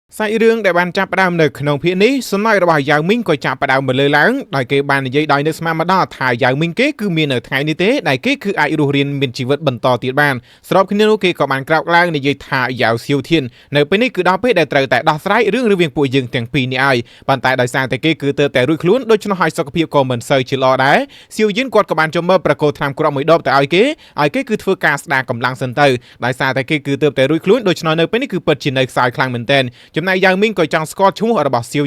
សាច់រឿងដែលបានចាប់ផ្ដើមនៅក្នុងភាគនេះសំណើចរបស់យ៉ាវមីងក៏ចាប់ផ្ដើមមកលើឡើងដោយគេបាននិយាយដោយនឹកស្មានមកដល់ថាយ៉ាវមីងគេគឺមាននៅថ្ងៃនេះទេដែលគេគឺអាចរស់រានមានជីវិតបន្តទៀតបានស្របគ្នានោះគេក៏បានក្រោកឡើងនិយាយថាយ៉ាវសៀវធាននៅពេលនេះគឺដល់ពេលដែលត្រូវតែដោះស្រាយរឿងរវាងពួកយើងទាំងពីរនេះហើយប៉ុន្តែដោយសារតែគេគឺទើបតែរួចខ្លួនដូច្នោះហើយសុខភាពក៏មិនសូវជាល្អដែរសៀវយិនគាត់ក៏បានចូលមើលប្រកោថ្នាំគ្រាប់មួយដបទៅឲ្យគេគឺធ្វើការស្ដារកម្លាំងសិនទៅដោយសារតែគេគឺទើបតែរួចខ្លួនដូច្នោះនៅពេលនេះគឺពិតជានៅខ្សោយខ្លាំងមែនទែនចំណែកយ៉ាវមីងក៏ចង់ស្គាល់ឈ្មោះរបស់សៀវ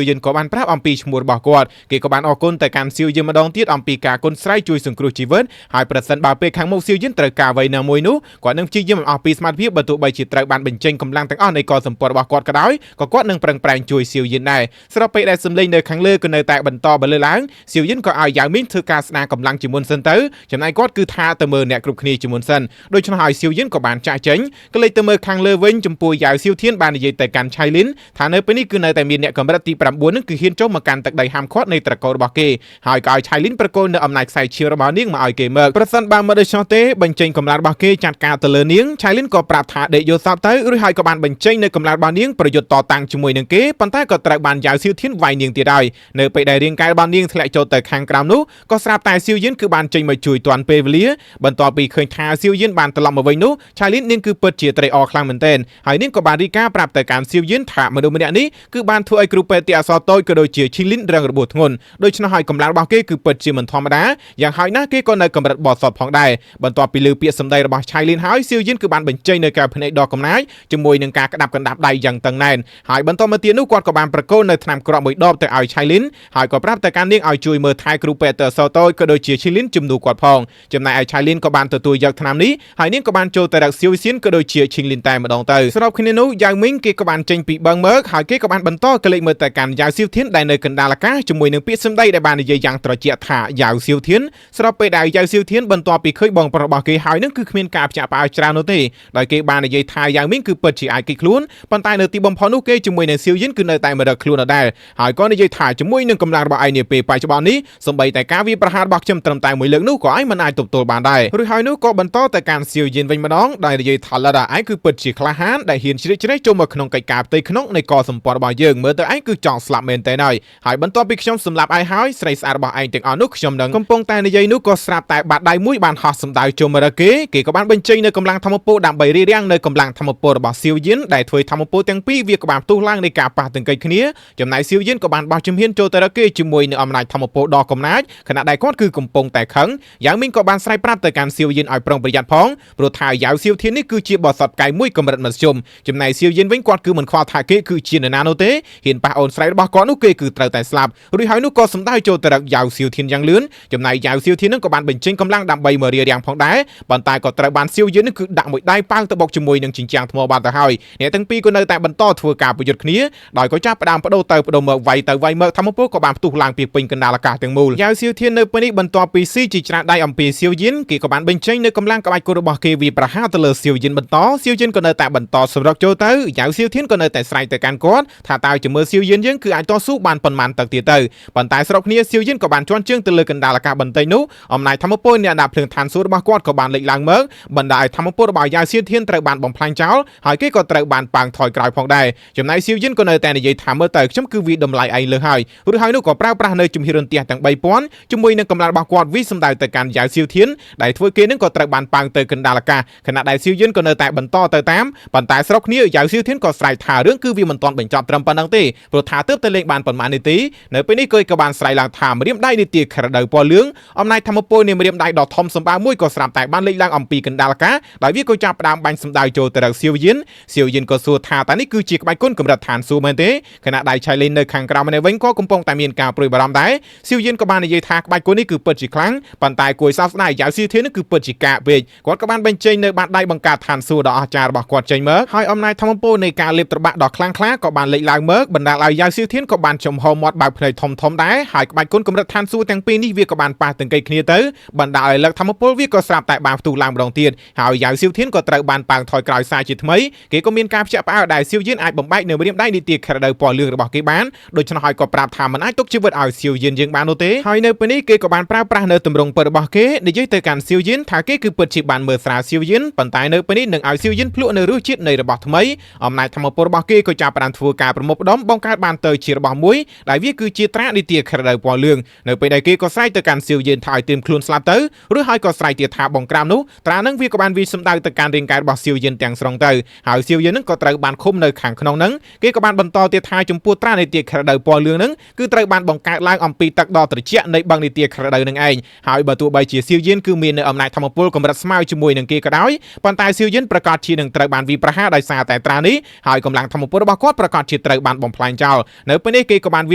យិនក៏បានប្រាប់អំពីឈ្មោះរបស់គាត់គេក៏បានអរគុណទៅកាន់សៀវយិនម្ដងទៀតអំពីការគុណស្រ័យជួយសង្គ្រោះជីវិតហើយប្រសិនបើពេលខាងមុខសៀវយិនត្រូវការអ្វីណាមួយនោះគាត់នឹងព្យាយាមអស់ពីសមត្ថភាពបើទោះបីជាត្រូវបានបញ្ចេញកម្លាំងទាំងអស់នៃកសម្ព័ន្ធរបស់គាត់ក៏ដោយក៏គាត់នឹងប្រឹងប្រែងជួយសៀវយិនដែរស្របពេលដែលសម្លេងនៅខាងលើក៏នៅតែបន្តបលើឡើងសៀវយិនក៏ឲ្យយ៉ាវមីងធ្វើការស្ដារកម្លាំងជាមុនសិនទៅចំណែកគាត់គឺថាទៅមើលអ្នកគ្រប់គ្នាជាមុនសិនដូច្នោះហើយសៀវយិនក៏បានចាក់ចេញក៏លេចទៅមើលខាងលើវិញចំពោះយ៉ាវសៀវធានបាននិយាយទៅកាន់ឆៃលីនថានៅពេលនេះគឺនៅតែមានអ្នកកម្រិតទី9នឹងគឺហ៊ានចុះមកកាន់ទឹកដីហាមឃាត់នៃត្រកូលរបស់គេហើយក៏ឲ្យឆៃលីនប្រកូលនៅអំណាចខ្សែឈាមរបស់នាងមកឲ្យគេមើលប្រសិនបើមិនដូច្នោះទេបញ្ចេញកម្លាំងរបស់គេចាត់ការទៅលើនាងឆៃលីនក៏ប្រាប់ថាដេកយល់សពទៅរួចហើយក៏បានបញ្ចេញនៅកម្លាំងរបស់នាងប្រយុទ្ធតតាំងជាមួយនឹងគេប៉ុន្តែក៏ត្រូវបានយ៉ាវសៀវធានវាយនាងទៀតហើយនៅពេលដែលរាងកាយរបស់នាងធ្លាក់ចូលទៅខាងក្រោមនោះក៏ស្រាប់តែសៀវយិនគឺបានចេញមកជួយទាន់ពេលវេលាបន្ទាប់ពីឃើញថាសៀវយិនបានត្រឡប់មកវិញនោះឆៃលីននាងគឺពិតជាត្រេកអរខ្លាំងមែនទែនហើយនាងក៏បានរីកាប្រាប់ទៅកាន់សៀវយិនថាមនុស្សម្នាក់នេះគឺបានធ្វើឲ្យគ្រូពេទ្យទីអសរតូចក៏ដូចជាឈីលីនរងរបួសធ្ងន់ដូច្នោះហើយកម្លាំងរបស់គេគឺពិតជាមិនធម្មតាយ៉ាងហើយណាស់គេក៏នៅកម្រិតបត់សតផងដែរបន្ទាប់ពីលើពាក្យសម្ដីរបស់ឆៃលីនហើយសៀវយិនគឺបានបញ្ចេញនៅការភ្នែកដ៏កំណាចជាមួយនឹងការក្តាប់កណ្ដាប់ដៃយ៉ាងតឹងណែនហើយបន្តមកទៀតនោះគាត់ក៏បានប្រកូលនៅថ្នាំគ្រាប់មួយដបទៅឲ្យឆៃលីនហើយក៏ប្រាប់ទៅកាន់នាងឲ្យជួយមើលថែគ្រូពេទ្យទីអសរតូចក៏ដូចជាឈីលីនជំនួសគាត់ផងចំណែកឯឆៃលីនក៏បានទទួលយកថ្នាំនេះហើយនាងក៏បានចូលទៅរកសៀវសៀនក៏ដូចជាឈីលីនតែម្ដងទៅស្របគ្នានោះយ៉ាវមីងគេក៏បានចេញពីបឹងមើកហើយគេក៏បានបន្តកលេចមើលទៅកាន់យ៉ាវសៀវធានដែលនៅកណ្ដាលអាកាសជាមួយនឹងពាក្យសម្ដីដែលបាននិយាយយ៉ាងត្រជាក់ថាយ៉ាវសៀវធានស្របពេលដែលយ៉ាវសៀវធានបន្ទាប់ពីឃើញបងប្រុសរបស់គេហើយនឹងគឺគ្មានការភ្ញាក់ផ្អើលច្រើននោះទេដោយគេបាននិយាយថាយ៉ាវមីងគឺពិតជាអាចគេចខ្លួនប៉ុន្តែនៅទីបំផុតនោះគេជាមួយនឹងសៀវយិនគឺនៅតែមករកខ្លួនដដែលហើយក៏និយាយថាជាមួយនឹងកម្លាំងរបស់ឯងនាពេលបច្ចុប្បន្ននេះសូម្បីតែការវាប្រហាររបស់ខ្ញុំត្រឹមតែមួយលើកនោះក៏ឯងមិនអាចទប់ទល់បានដែររួចហើយនោះក៏បន្តទៅកាន់សៀវយិនវិញម្ដងដោយនិយាយថាឡដាឯងគឺពិតជាក្លាហានដែលហ៊ានជ្រៀតជ្រែកចូលមកក្នុងកិច្ចការផ្ទៃក្នុងនៃកសម្ព័ន្ធរបស់យើងមើលទៅឯងគឺចង់ស្លាប់មែនទេហើយបន្ទាប់ពីខ្ញុំសម្លាប់ឯងហើយស្រីស្អាតរបស់ឯងទាំងអស់នោះខ្ញុំនឹងកំពុងតែនិយាយនោះក៏ស្រាប់តែបាត់ដៃមួយបានហោះសម្ដៅចូលមករកគេក៏បានបញ្ចេញនៅកម្លាំងធម្មពលដើម្បីរារាំងនៅកម្លាំងធម្មពលរបស់សៀវយិនដែលធ្វើធម្មពលទាំងពីរវាក៏បានផ្ទុះឡើងនៃការប៉ះទង្គិចគ្នាចំណែកសៀវយិនក៏បានបោះជំហានចូលទៅរកគេជាមួយនឹងអំណាចធម្មពលដ៏កំណាចខណៈដែលគាត់គឺកំពុងតែខឹងយ៉ាវមីងក៏បានស្រែកប្រាប់ទៅកាន់សៀវយិនឲ្យប្រុងប្រយ័ត្នផងព្រោះថាយ៉ាវសៀវធាននេះគឺជាបរិសុទ្ធកាយមួយកម្រិតមធ្យមចំណែកសៀវយិនវិញគាត់គឺមិនខ្វល់ថាគេគឺជានរណានោះទេហ៊ានប៉ះអូនស្រីរបស់គាត់នោះគេគឺត្រូវតែស្លាប់រួចហើយនោះក៏សម្ដៅចូលទៅរកយ៉ាវសៀវធានយ៉ាងលឿនចំណែកយ៉ាវសៀវធាននឹងក៏បានបញ្ចេញកម្លាំងដើម្បីមករារាំងផងដែរប៉ុន្តែក៏ត្រូវបានសៀវយិននឹងគឺដាក់មួយដៃប៉ាងទៅបុកជាមួយនឹងជញ្ជាំងថ្មបាត់ទៅហើយអ្នកទាំងពីរក៏នៅតែបន្តធ្វើការប្រយុទ្ធគ្នាដោយក៏ចាប់ផ្ដើមបដូរទៅបដូរមកវាយទៅវាយមកធម្មពលក៏បានផ្ទុះឡើងពីពេញកណ្ដាលអាកាសទាំងមូលយ៉ាវសៀវធាននៅពេលនេះបន្ទាប់ពីស៊ីជាច្រើនដៃអំពីសៀវយិនគេក៏បានបញ្ចេញនៅកម្លាំងក្បាច់គុណរបស់គេវាប្រហារទៅលើសៀវយិនបន្តសៀវយិនក៏នៅតែបន្តសម្រុកចូលទៅយ៉ាវសៀវធានក៏នៅតែស្រែកទៅកាន់គាត់ថាតើជាមួយសៀវយិនយើងគឺអាចតស៊ូបានប៉ុន្មានទឹកទៀតទៅប៉ុន្តែស្រុកគ្នាសៀវយិនក៏បានជន់ជើងទៅលើកណ្ដាលអាកាសបន្តិចនោះអំណាចធម្មពលអ្នកដាក់ភ្លើងឋានសួគ៌របស់គាត់ក៏បានលេចឡើងមកបណ្ដាឲ្យធម្មពលរបស់យ៉ាវសៀវធានត្រូវបានបំផ្លាញចោលហើយគេក៏ត្រូវបានប៉ាងថយក្រោយផងដែរចំណែកសៀវយិនក៏នៅតែនិយាយថាមើលទៅខ្ញុំគឺវាតម្លៃឯងលើហើយរួចហើយនោះក៏ប្រើប្រាស់នៅជំហានរន្ទះទាំង3000ជាមួយនឹងកម្លាំងរបស់គាត់វិសម្ដៅទៅកាន់យ៉ាវសៀវធានដែលធ្វើគេនឹងក៏ត្រូវបានប៉ាងទៅកណ្ដាលអាកាសខណៈដែលសៀវយិនក៏នៅតែបន្តទៅតាមប៉ុន្តែស្រុកគ្នាយ៉ាវសៀវធានក៏ស្រែកថារឿងគឺវាមិនទាន់បញ្ចប់ត្រឹមប៉ុណ្ណឹងទេព្រោះថាទើបតែលេងបានប៉ុន្មាននាទីនៅពេលនេះក៏បានស្រែកឡើងថាម្រាមដៃនាទីក្រដៅពណ៌លឿងអំណាចធម្មពលនៃម្រាមដៃដ៏ធំសម្បើមមួយក៏ស្រាប់តែបានលេចឡើងអំពីកណ្ដាលអាកាសដោយវាក៏ចាប់ផ្ដើមបាញ់សម្ដៅចូលទៅរកសៀវយិនក៏សួរថាតើនេះគឺជាក្បាច់គុណកម្រិតឋានសួគ៌មែនទេខណៈដែលឆៃលីននៅខាងក្រៅម្នាក់វិញក៏កំពុងតែមានការព្រួយបារម្ភដែរសៀវយិនក៏បាននិយាយថាក្បាច់គុណនេះគឺពិតជាខ្លាំងប៉ុន្តែគួរសោកស្ដាយយ៉ាវសៀវធាននេះគឺពិតជាកាកពេកគាត់ក៏បានបញ្ចេញនៅបាតដៃបង្កើតឋានសួគ៌ដ៏អស្ចារ្យរបស់គាត់ចេញមកហើយអំណាចធម្មពលនៃការលេបត្របាក់ដ៏ខ្លាំងក្លាក៏បានលេចឡើងមកបណ្ដាលឲ្យយ៉ាវសៀវធានក៏បានចំហមាត់បើកភ្នែកធំដែរហើយក្បាច់គុណកម្រិតឋានសួគ៌ទាំងពីរនេះវាក៏បានប៉ះទង្គិចគ្នាទៅបណ្ដាលឲ្យលឹកធម្មពលវាក៏ស្រាប់តែបានផ្ទុះឡើងម្ដងទៀតហើយយ៉ាវសៀវធានក៏ត្រូវបានប៉ាងថយក្រោយសាជាថ្មីគេក៏មានការភ្ញាក់ផ្អើលដែលសៀវយិនអាចបំបែកនៅម្រាមដៃនីតិក្រដៅពណ៌លឿងរបស់គេបានដូច្នោះហើយក៏ប្រាប់ថាមិនអាចទុកជីវិតឲ្យសៀវយិនយើងបាននោះទេហើយនៅពេលនេះគេក៏បានប្រើប្រាស់នៅទម្រង់ពិតរបស់គេនិយាយទៅកាន់សៀវយិនថាគេគឺពិតជាបានមើលស្រាលសៀវយិនប៉ុន្តែនៅពេលនេះនឹងឲ្យសៀវយិនភ្លក់នៅរសជាតិនៃរបស់ថ្មីអំណាចធម្ម មពលរបស់គេក៏ចាប់ផ្ដើមធ្វើការប្រមូលផ្ដុំបង្កើតបានទៅជារបស់មួយដែលវាគឺជាត្រានីតិក្រដៅពណ៌លឿងនៅពេលដែលគេក៏ស្រែកទៅកាន់សៀវយៀនថាឲ្យត្រៀមខ្លួនស្លាប់ទៅឬហើយក៏ស្រែកទៀតថាបង្ក្រាបនោះត្រានឹងវាក៏បានវាសម្ដៅទៅកាន់រាងកាយរបស់សៀវយៀនទាំងស្រុងទៅហើយសៀវយៀននឹងក៏ត្រូវបានឃុំនៅខាងក្នុងនឹងគេក៏បានបន្តទៀតថាចំពោះត្រានីតិក្រដៅពណ៌លឿងនឹងគឺត្រូវបានបង្កើតឡើងអំពីទឹកដ៏ត្រជាក់នៃបឹងនីតិក្រដៅនឹងឯងហើយបើទោះបីជាសៀវយៀនគឺមាននៅអំណាចធម្មពលកម្រិតស្មើជាមួយនឹងគេក៏ដោយប៉ុន្តែសៀវយៀនប្រកាសជានឹងត្រូវបានវាប្រហារដោយសារតែត្រានេះហើយកម្លាំងធម្មពលរបស់គាត់ប្រកាសជាត្រូវបានបំផ្លាញចោលនៅពេលនេះគេក៏បានវ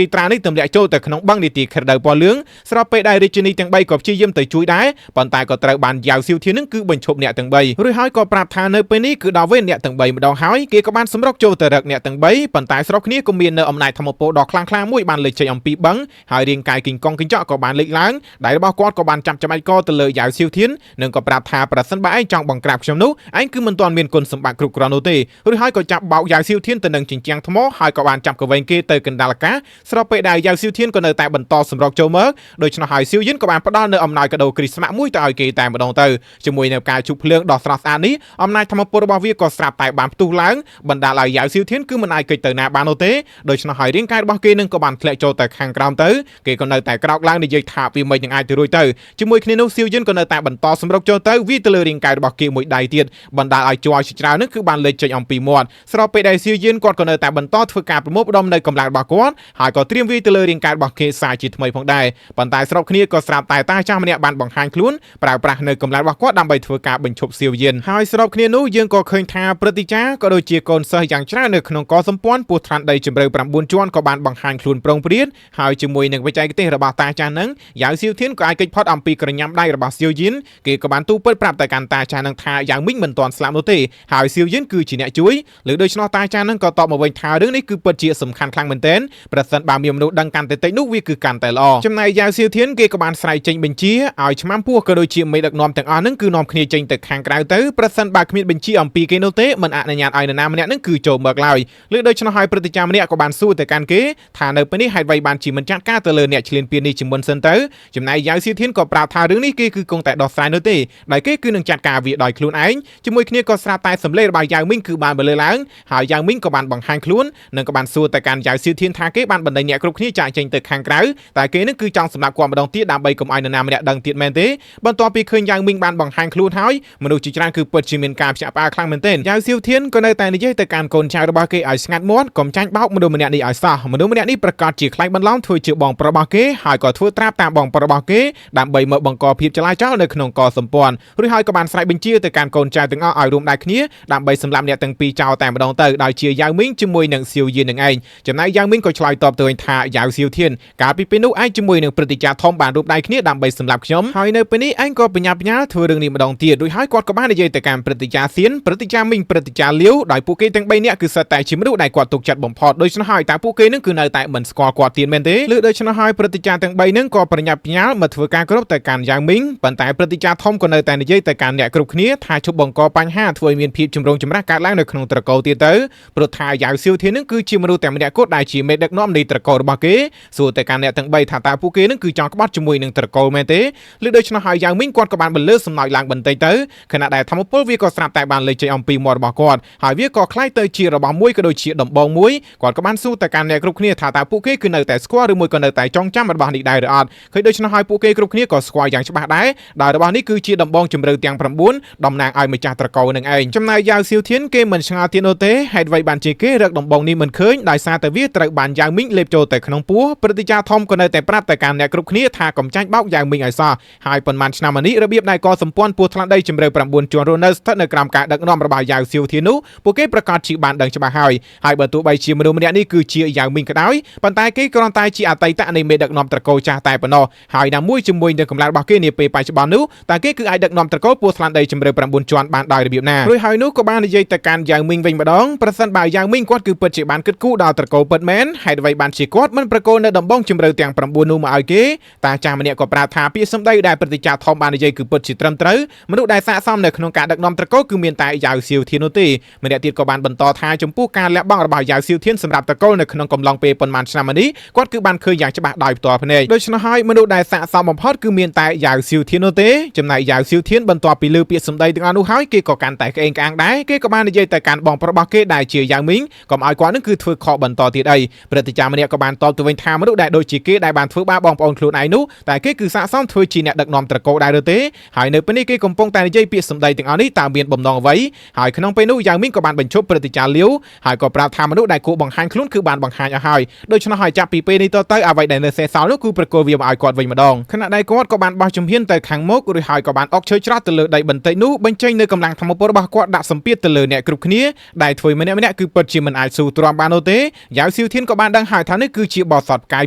ាត្រានេះទម្លាក់ចូលទៅក្នុងបឹងនីតិក្រដៅពណ៌លឿងស្របពេលដែលរាជនីទាំង3ក៏ព្យាយាមទៅជួយដែរប៉ុន្តែក៏ត្រូវបានយ៉ាវសៀវធាននឹងគឺបញ្ឈប់អ្នកទាំង3រួចហើយក៏ប្រាប់ថានៅពេលនេះគឺដល់វេនអ្នកទាំង3ម្ដងហើយគេក៏បានសម្រុកចូលទៅរកអ្នកទាំង3ប៉ុន្តែស្រុកគ្នាក៏មាននៅអំណាចធម្មពលដ៏ខ្លាំងក្លាមួយបានលេចចេញអំពីបឹងហើយរាងកាយគីងកងកញ្ចក់ក៏បានលេចឡើងដែលរបស់គាត់ក៏បានចាប់ចំបាច់កទៅលើយ៉ាវសៀវធាននិងក៏ប្រាប់ថាប្រសិនបើឯងចង់បង្ក្រាបខ្ញុំនោះឯងគឺមិនទាន់មានគុណសម្បត្តិគ្រប់គ្រាន់នោះទេរួចហើយក៏ចាប់បោកយ៉ាវសៀវធានទៅនឹងជញ្ជាំងថ្មហើយក៏បានចាប់កវែងគេទៅកណ្ដាលអាកាសស្របពេលដែលយ៉ាវសៀវធានក៏នៅតែបន្តសម្រុកចូលមកដូច្នោះហើយសៀវយិនក៏បានផ្ដល់នៅអំណោយកាដូគ្រីស្មាស់មួយទៅឲ្យគេតែម្ដងទៅជាមួយនៅការជុបភ្លើងដ៏ស្រស់ស្អាតនេះអំណាចធម្មពលរបស់វាក៏ស្រាប់តែបានផ្ទុះឡើងបណ្ដាលឲ្យយ៉ាវសៀវធានគឺមិនអាចគេចទៅណាបាននោះទេដូច្នោះហើយរាងកាយរបស់គេនឹងក៏បានធ្លាក់ចូលទៅខាងក្រោមទៅគេក៏នៅតែក្រោកឡើងនិយាយថាវាមិននឹងអាចទៅរួចទៅជាមួយគ្នានោះសៀវយិនក៏នៅតែបន្តសម្រុកចូលទៅវាទៅលើរាងកាយរបស់គេមួយដៃទៀតបណ្ដាលឲ្យជ័រជាច្រើននឹងគឺបានលេចចេញអំពីមាត់ស្របពេលដែលសៀវយិនគាត់ក៏នៅតែបន្តធ្វើការប្រមូលផ្ដុំនៅកម្លាំងរបស់គាត់ហើយក៏ត្រៀមវាទៅលើរាងកាយរបស់គេសាជាថ្មីផងដែរប៉ុន្តែស្របគ្នាក៏ស្រាប់តែតាចាស់ម្នាក់បានបង្ហាញខ្លួនប្រើប្រាស់នៅកម្លាំងរបស់គាត់ដើម្បីធ្វើការបញ្ឈប់សៀវយិនហើយស្របគ្នានោះយើងក៏ឃើញថាព្រឹទ្ធាចារ្យក៏ដូចជាកូនសិស្សយ៉ាងច្រើននៅក្នុងកសម្ព័ន្ធពោះថ្លាន់ដីជម្រៅ9ជាន់ក៏បានបង្ហាញខ្លួនប្រងព្រាតហើយជាមួយនឹងបច្ចេកទេសរបស់តាចាស់នឹងយ៉ាវសៀវធានក៏អាចគេចផុតអំពីក្រញាំដៃរបស់សៀវយិនគេក៏បានទូពិតប្រាប់ទៅកាន់តាចាស់នឹងថាយ៉ាងមីងមិនទាន់ស្លាប់នោះទេហើយសៀវយិនគឺជាអ្នកជួយឬដូច្នោះតាចាស់នឹងក៏តបមកវិញថារឿងនេះគឺពិតជាសំខាន់ខ្លាំងមែនទែនប្រសិនបើមានមនុស្សដឹងកាន់តែតិចនោះវាគឺកាន់តែល្អចំណែកយ៉ាវសៀវធានគេក៏បានស្រែកចេញបញ្ជាឲ្យឆ្មាំពោះក៏ដូចជាមេដឹកនាំទាំងអស់នឹងគឺនាំគ្នាចេញទៅខាងក្រៅទៅប្រសិនបើគ្មានបញ្ជាអំពីគេនោះទេមិនអនុញ្ញាតឲ្យនរណាម្នាក់នឹងគឺចូលមកឡើយឬដូច្នោះហើយព្រឹទ្ធាចារ្យម្នាក់ក៏បានសួរទៅកាន់គេថានៅពេលនេះហេតុអ្វីបានជាមិនចាត់ការទៅលើអ្នកឈ្លានពាននេះជាមុនសិនទៅចំណែកយ៉ាវសៀវធានក៏ប្រាប់ថារឿងនេះគេគឺគង់តែដោះស្រាយនោះទេដែលគេគឺនឹងចាត់ការវាដោយខ្លួនឯងជាមួយគ្នាក៏ស្រាប់តែសម្លេងរបស់យ៉ាវមីងគឺបានបន្លឺឡើងហើយយ៉ាវមីងក៏បានបង្ហាញខ្លួននិងក៏បានសួរទៅកាន់យ៉ាវសៀវធានថាគេបានបណ្ដេញអ្នកគ្រប់គ្នាចាកចេញទៅខាងក្រៅតែគេនឹងគឺចង់សម្លាប់គាត់ម្ដងទៀតដើម្បីកុំឲ្យនរណាម្នាក់ដឹងទៀតមែនទេបន្ទាប់ពីឃើញយ៉ាវមីងបានបង្ហាញខ្លួនហើយមនុស្សជាច្រើនគឺពិតជាមានការភ្ញាក់ផ្អើលខ្លាំងមែនទែនយ៉ាវសៀវធានក៏នៅតែនិយាយទៅកាន់កូនចៅរបស់គេឲ្យស្ងាត់មាត់កុំចាញ់បោកមនុស្សម្នាក់នេះឲ្យសោះមនុស្សម្នាក់នេះប្រកាសជាខ្លាចបន្លំធ្វើជាបងប្រុសរបស់គេហើយក៏ធ្វើត្រាប់តាមបងប្រុសរបស់គេដើម្បីមកបង្កភាពចលាចលនៅក្នុងកសម្ព័ន្ធរួចហើយក៏បានស្រែកបញ្ជាទៅកាន់កូនចៅទាំងអស់ឲ្យរួមដៃគ្នាដើម្បីសម្លាប់អ្នកទាំងពីរចោលតែម្ដងទៅដោយជាយ៉ាវមីងជាមួយនឹងសៀវយិននឹងឯងចំណែកយ៉ាវមីងក៏ឆ្លើយតបទៅវិញថាយ៉ាវសៀវធានកាលពីពេលនោះឯងជាមួយនឹងព្រឹទ្ធាចារ្យធំបានរួមដៃគ្នាដើម្បីសម្លាប់ខ្ញុំហើយនៅពេលនេះឯងក៏បញ្ញាបញ្ញាធ្វើរឿងនេះម្ដងទៀតរួចហើយគាត់ក៏បាននិយាយទៅកាន់ព្រឹទ្ធាចារ្យសៀនព្រឹទ្ធាចារ្យមីងព្រឹទ្ធាចារ្យលាវដោយពួកគេទាំង3នាក់គឺសិតតែជាមនុស្សដែលគាត់ទុកចិត្តបំផុតដូច្នោះហើយតែពួកគេនឹងគឺនៅតែមិនស្គាល់គាត់ទៀតមែនទេឬដូច្នោះហើយព្រឹទ្ធាចារ្យទាំង3នឹងក៏ប្រញាប់ប្រញាល់មកធ្វើការគ្រប់ទៅកាន់យ៉ាវមីងប៉ុន្តែព្រឹទ្ធាចារ្យធំក៏នៅតែនិយាយទៅកាន់អ្នកគ្រប់គ្នាថាជប់បង្កបញ្ហាធ្វើឲ្យមានភាពចម្រូងចម្រាសកើតឡើងនៅក្នុងត្រកូលទៀតទៅព្រោះថាយ៉ាវសៀវធាននឹងគឺជាមនុស្សតែម្នាក់គត់ដែលជាមេដឹកនាំនៃត្រកូលរបស់គេសួរទៅកាន់អ្នកទាំង3ថាតើពួកគេនឹងគឺចង់ក្បត់ជាមួយនឹងត្រកូលមែនទេឬដូច្នោះហើយយ៉ាវមីងគាត់ក៏បានបន្លឺសំណើចឡើងបន្តិចទៅខណៈដែលធម្មពលវាក៏ស្រាប់តែបានលេចចេញអំពីមាត់របស់គាត់ហើយវាក៏คล้ายទៅជារបស់មួយក៏ដូចជាដំបងមួយគាត់ក៏បានសួរទៅកាន់អ្នកគ្រប់គ្នាថាតើពួកគេគឺនៅតែស្គាល់ឬមួយក៏នៅតែចងចាំរបស់នេះដែរឬអត់ឃើញដូច្នោះហើយពួកគេគ្រប់គ្នាក៏ស្គាល់យ៉ាងច្បាស់ដែរដោយរបស់នេះគឺជាដំបងជម្រៅទាំង9តំណាងឲ្យម្ចាស់ត្រកូលនឹងឯងចំណែកយ៉ាវសៀវធានគេមិនឆ្ងល់ទៀតនោះទេហេតុអ្វីបានជាគេរកដំបងនេះមិនឃើញដោយសារតែវាត្រូវបានយ៉ាវមីងលេបចូលទៅក្នុងពោះព្រឹទ្ធាចារ្យធំក៏នៅតែប្រាប់ទៅកាន់អ្នកគ្រប់គ្នាថាកុំចាញ់បោកយ៉ាវមីងឲ្យសោះហើយប៉ុន្មានឆ្នាំមកនេះរបៀបដែលកសម្ព័ន្ធពោះថ្លាន់ដីជម្រៅ9ជាន់រស់នៅស្ថិតនៅក្រោមការដឹកនាំរបស់យ៉ាវសៀវធាននោះពួកគេប្រកាសជាបានដឹងច្បាស់ហើយបើទោះបីជាមនុស្សម្នាក់នេះគឺជាយ៉ាវមីងក៏ដោយប៉ុន្តែគេគ្រាន់តែជាអតីតនៃមេដឹកនាំត្រកូលចាស់តែប៉ុណ្ណោះហើយណាមួយជាមួយនឹងកម្លាំងរបស់គេនាពេលបច្ចុប្បន្ននោះតែគេគឺអាចដឹកនាំត្រកូលពោះថ្លាន់ដីជម្រៅ9ជាន់បានដោយរបៀបណារួចហើយនោះក៏បាននិយាយទៅកាន់យ៉ាវមីងវិញម្ដងប្រសិនបើយ៉ាវមីងគាត់គឺពិតជាបានគិតគូរដល់ត្រកូលពិតមែនហេតុអ្វីបានជាគាត់មិនប្រកូលនៅដំបងជម្រៅទាំង9នោះមកឲ្យគេតាចាស់ម្នាក់ក៏ប្រាប់ថាពាក្យសម្ដីដែលព្រឹទ្ធាចារ្យធំបាននិយាយគឺពិតជាត្រឹមត្រូវមនុស្សដែលស័ក្តិសមនៅក្នុងការដឹកនាំត្រកូលគឺមានតែយ៉ាវសៀវធាននោះទេម្នាក់ទៀតក៏បានបន្តថាចំពោះការលះបង់របស់យ៉ាវសៀវធានសម្រាប់ត្រកូលនៅក្នុងកំឡុងពេលប៉ុន្មានឆ្នាំមកនេះគាត់គឺបានឃើញយ៉ាងច្បាស់ដោយផ្ទាល់ភ្នែកដូច្នោះហើយមនុស្សដែលស័ក្តិសមបំផុតគឺមានតែយ៉ាវសៀវធាននោះទេចំណែកយ៉ាវសៀវធានបន្ទាប់ពីលើពាក្យសម្ដីទាំងអស់នោះហើយគេក៏កាន់តែក្អេងក្អាងដែរគេក៏បាននិយាយទៅកាន់បងប្រុសរបស់គេ ដែលជាយ៉ាងមីងកុំឲ្យគាត់នឹងគឺធ្វើខកបន្តទៀតអីព្រឹទ្ធាចារ្យម្នាក់ក៏បានតបទៅវិញថាមនុស្សដែលដូចជាគេដែលបានធ្វើបាបបងប្អូនខ្លួនឯងនោះតែគេគឺសាកសមធ្វើជាអ្នកដឹកនាំត្រកូលដែរឬទេហើយនៅពេលនេះគេកំពុងតែនិយាយពាក្យសម្ដីទាំងអស់នេះតើមានបំណងអ្វីហើយក្នុងពេលនោះយ៉ាងមីងក៏បានបញ្ឈប់ព្រឹទ្ធាចារ្យលាវហើយក៏ប្រាប់ថាមនុស្សដែលគួរបង្ហាញខ្លួនគឺបានបង្ហាញអស់ហើយដូច្នោះហើយចាប់ពីពេលនេះតទៅអ្វីដែលនៅសេសសល់នោះគឺប្រគល់វាមកឲ្យគាត់វិញម្ដងខណៈដែលគាត់ក៏បានបោះជំហានទៅខាងមុខរួចហើយក៏បានអុកឈើច្រត់ទៅលើដីបន្តិចនោះបញ្ចេញនៅកម្លាំងធម្មពលរបស់គាត់ដាក់សម្ពាធទៅលើអ្នកគ្រប់គ្នាដែលធ្វើម្នាក់គឺពិតជាមិនអាចស៊ូទ្រាំបាននោះទេយ៉ាវសៀវធានក៏បានដឹងហើយថានេះគឺជាបទសតផ្កាយ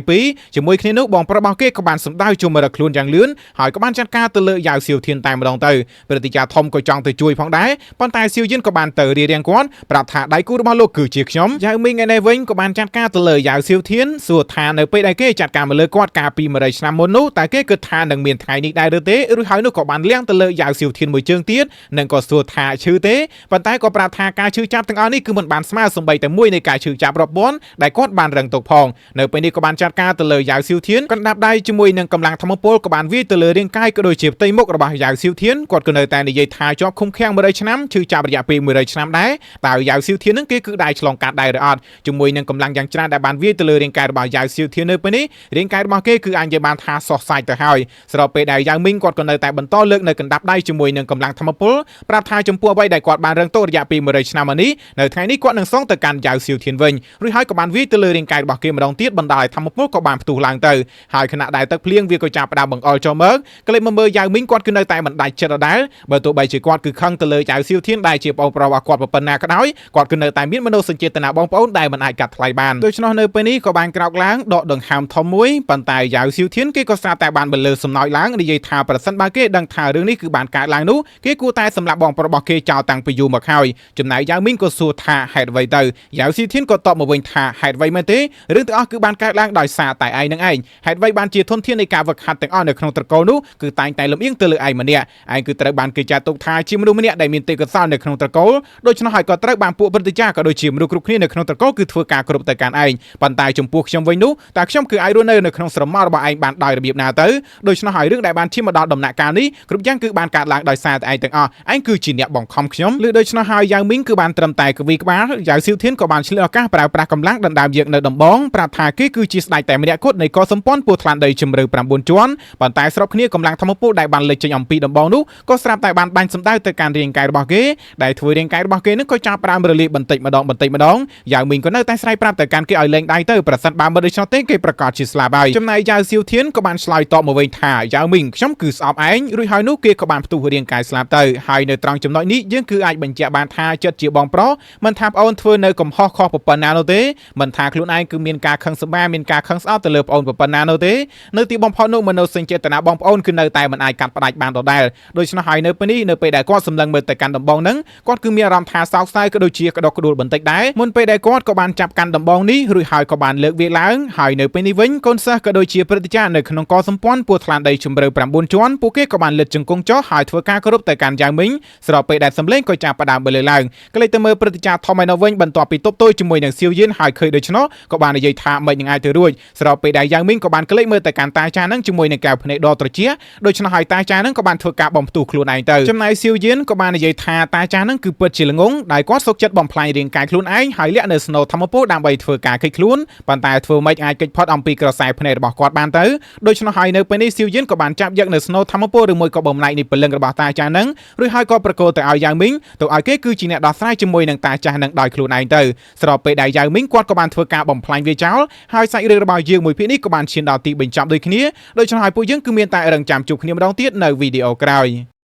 ពីរជាមួយគ្នានោះបងប្រុសរបស់គេក៏បានសម្ដៅជុំរកខ្លួនយ៉ាងលឿនហើយក៏បានចាត់ការទៅលើយ៉ាវសៀវធានតែម្ដងទៅព្រឹទ្ធាចារ្យធំក៏ចង់ទៅជួយផងដែរប៉ុន្តែសៀវយានក៏បានទៅរៀបរៀងគាត់ប្រាប់ថាដៃគូរបស់លោកគឺជាខ្ញុំយ៉ាវមីងឯនេះវិញក៏បានចាត់ការទៅលើយ៉ាវសៀវធានសួរថានៅពេលដែលគេចាត់ការមកលើគាត់កាលពី100ឆ្នាំមុននោះតើគេគិតថានឹងមានថ្ងៃនេះដែរឬទេឬហើយនោះក៏បានលៀងទៅលើយ៉ាវសៀវធានមួយជើងទៀតនិងក៏សួរថាឈឺទេប៉ុន្តែក៏ប្រាប់ថាការឈឺចាប់ទាំងអស់នេះគឺមិនបានស្មើសំបីតែមួយនៃការឈឺចាប់រាប់ពាន់ដែលគាត់បានរឹងទុកផងនៅពេលនេះក៏បានចាត់ការទៅលើយ៉ាវសៀវធានគាត់ដាប់ដៃជាមួយនឹងកម្លាំងធម្មពលក៏បានវាយទៅលើរាងកាយក៏ដូចជាផ្ទៃមុខរបស់យ៉ាវសៀវធានគាត់ក៏នៅតែនិយាយថាជាប់ឃុំឃាំង100ឆ្នាំឈឺចាប់រយៈពេល100ឆ្នាំដែរតើយ៉ាវសៀវធាននឹងគេគឺដែរឆ្លងកាត់ដែរឬអត់ជាមួយនឹងកម្លាំងយ៉ាងច្រើនដែលបានវាយទៅលើរាងកាយរបស់យ៉ាវសៀវធាននៅពេលនេះរាងកាយរបស់គេគឺអាចនិយាយបានថាសោះសាច់ទៅហើយស្របពេលដែលយ៉ាវមីងគាត់ក៏នៅតែបន្តលើកនៅកណ្ដាប់ដៃជាមួយនឹងកម្លាំងធម្មពលប្រាប់ថាចំពោះអ្វីដែលគាត់បានរឹងទុករយៈពេល100ឆ្នាំមកនេះនៅថ្ងៃនេះគាត់នឹងសងទៅកាន់យ៉ាវសៀវធានវិញរួចហើយក៏បានវាយទៅលើរាងកាយរបស់គេម្ដងទៀតបណ្ដាលឲ្យធម្មពលក៏បានផ្ទុះឡើងទៅហើយខណៈដែលទឹកភ្លៀងវាក៏ចាប់ផ្ដើមបង្អុរចូលមកក្លេបមកមើលយ៉ាវមីងគាត់គឺនៅតែមិនដាច់ចិត្តដដែលបើទោះបីជាគាត់គឺខឹងទៅលើយ៉ាវសៀវធានដែលជាបងប្រុសរបស់គាត់ប៉ុណ្ណាក៏ដោយគាត់គឺនៅតែមានមនោសញ្ចេតនាបងប្អូនដែលមិនអាចកាត់ថ្លៃបានដូច្នោះនៅពេលនេះក៏បានក្រោកឡើងដកដង្ហើមធំមួយប៉ុន្តែយ៉ាវសៀវធានគេក៏ស្រាប់តែបានបន្លឺសំណោចឡើងនិយាយថាប្រសិនបើគេដឹងថារឿងនេះគឺបានកើតឡើងនោះគេគួរតែសម្លាប់បងប្រុសរបស់គេចោលតាំងពីយូរមកហើយចំណែកយ៉ាវមីងក៏សួរថាហេតុអ្វីទៅយ៉ាវសៀវធានក៏តបមកវិញថាហេតុអ្វីមែនទេរឿងទាំងអស់គឺបានកើតឡើងដោយសារតែឯងនឹងឯងហេតុអ្វីបានជាធនធាននៃការវឹកហាត់ទាំងអស់នៅក្នុងត្រកូលនោះគឺតែងតែលំអៀងទៅលើឯងម្នាក់ឯងគឺត្រូវបានគេចាត់ទុកថាជាមនុស្សម្នាក់ដែលមានទេពកោសល្យនៅក្នុងត្រកូលដូច្នោះហើយក៏ត្រូវបានពួកព្រឹទ្ធាចារ្យក៏ដូចជាមនុស្សគ្រប់គ្នានៅក្នុងត្រកូលគឺធ្វើការគ្រប់ទៅកាន់ឯងប៉ុន្តែចំពោះខ្ញុំវិញនោះតើខ្ញុំគឺអាចរស់នៅក្នុងស្រមោលរបស់ឯងបានដោយរបៀបណាទៅដូច្នោះហើយរឿងដែលបានឈានមកដល់ដំណាក់កាលនេះគ្រប់យ៉ាងគឺបានកើតឡើងដោយសារតែឯងទាំងអស់ឯងគឺជាអ្នកបង្ខំខ្ញុំឬដូច្នោះហើយយ៉ាវមីងគឺបានត្រឹមតែកវីក្បាលយ៉ាវសៀវធានក៏បានឆ្លៀតឱកាសប្រើប្រាស់កម្លាំងដណ្ដើមយកនៅដំបងប្រាប់ថាគេគឺជាស្ដេចតែម្នាក់គត់នៃកោសម្ព័ន្ធពូថ្លាន់ដីជម្រៅ9ជាន់ប៉ុន្តែស្របគ្នាកម្លាំងធម្មពលដែលបានលេចចេញអំពីដំបងនោះក៏ស្រាប់តែបានបាញ់សម្ដៅទៅកាន់រាងកាយរបស់គេដែលធ្វើរាងកាយរបស់គេនឹងក៏ចាប់ផ្ដើមរលាយបន្តិចម្ដងយ៉ាវមីងក៏នៅតែស្រែកប្រាប់ទៅកាន់គេឲ្យលែងដៃទៅប្រសិនបើមិនដូច្នោះទេគេប្រកាសជាស្លាប់ហើយចំណែកយ៉ាវសៀវធានក៏បានឆ្លើយតបមកវិញថាយ៉ាវមីងខ្ញុំគឺស្អប់ឯងរួចហើយនោះគេក៏បានផ្ទុះរាងកាយស្លាប់ទៅហើយនៅត្រង់ចំណុចនេះយើងគឺអាចបញ្ជាក់បានថាចិត្តជាបងប្រុសមិនថាប្អូនធ្វើនៅកំហុសខុសប៉ុណ្ណានោះទេមិនថាខ្លួនឯងគឺមានការខឹងសម្បាមានការខឹងស្អប់ទៅលើប្អូនប៉ុណ្ណានោះទេនៅទីបំផុតនោះមនោសញ្ចេតនាបងប្អូនគឺនៅតែមិនអាចកាត់ផ្ដាច់បានដដែលដូច្នោះហើយនៅពេលនេះនៅពេលដែលគាត់សម្លឹងមើលទៅកាន់ដំបងហ្នឹងគាត់គឺមានអារម្មណ៍ថាសោកស្ដាយក៏ដូចជាក្តុកក្តួលបន្តិចដែរមុនពេលដែលគាត់ក៏បានចាប់កាន់ដំបងនេះរួចហើយក៏បានលើកវាឡើងហើយនៅពេលនេះវិញកូនសិស្សក៏ដូចជាព្រឹទ្ធាចារ្យនៅក្នុងកោសម្ព័ន្ធពូថ្លាន់ដីជម្រៅ9ជាន់ពួកគេក៏បានលើកជង្គង់ចុះហើយធ្វើការគោរពទៅកាន់យ៉ាវមីងស្របពេលដែលសម្លេងក៏ចាប់ផ្ដើមបន្លឺឡើងក្លេកទៅមើលព្រឹទ្ធាចារ្យធំឯនោះវិញបន្ទាប់ពីទប់ទល់ជាមួយនឹងសៀវយានហើយឃើញដូច្នោះក៏បាននិយាយថាមិននឹងអាចទៅរួចស្របពេលដែលយ៉ាវមីងក៏បានក្លេកមើលទៅកាន់តាចារ្យនឹងជាមួយនឹងកែវភ្នែកដ៏ត្រជាក់ដូច្នោះហើយតាចារ្យនឹងក៏បានធ្វើការបំផ្ទុះខ្លួនឯងទៅចំណែកសៀវយានក៏បាននិយាយថាតាចារ្យនឹងគឺពិតជាល្ងងដែលគាត់សុខចិត្តបំផ្លាញរាងកាយខ្លួនឯងហើយលាក់នៅស្នូលធម្មពលដើម្បីធ្វើការគេចខ្លួនប៉ុន្តែធ្វើមិនអាចគេចផុតអំពីក្រសែភ្នែករបស់គាត់បានទៅដូច្នោះហើយនៅពេលនេះសៀវយានក៏បានចាប់យកនៅស្នូលធម្មពលឬមួយក៏បំណែកនៃពលឹងរបស់តាចារ្យនឹងរួចហើយក៏ប្រកល់ទៅឲ្យយ៉ាវមីងទៅឲ្យគេគឺជាអ្នកដោះស្រាយជាមួយនឹងតាចាស់នឹងដោយខ្លួនឯងទៅស្របពេលដែលយ៉ាវមីងគាត់ក៏បានធ្វើការបំផ្លាញវាចោលហើយសាច់រឿងរបស់យើងមួយភាគនេះក៏បានឈានដល់ទីបញ្ចប់ដូចគ្នាដូច្នោះហើយពួកយើងគឺមានតែរងចាំជួបគ្នាម្ដងទៀតនៅវីដេអូក្រោយ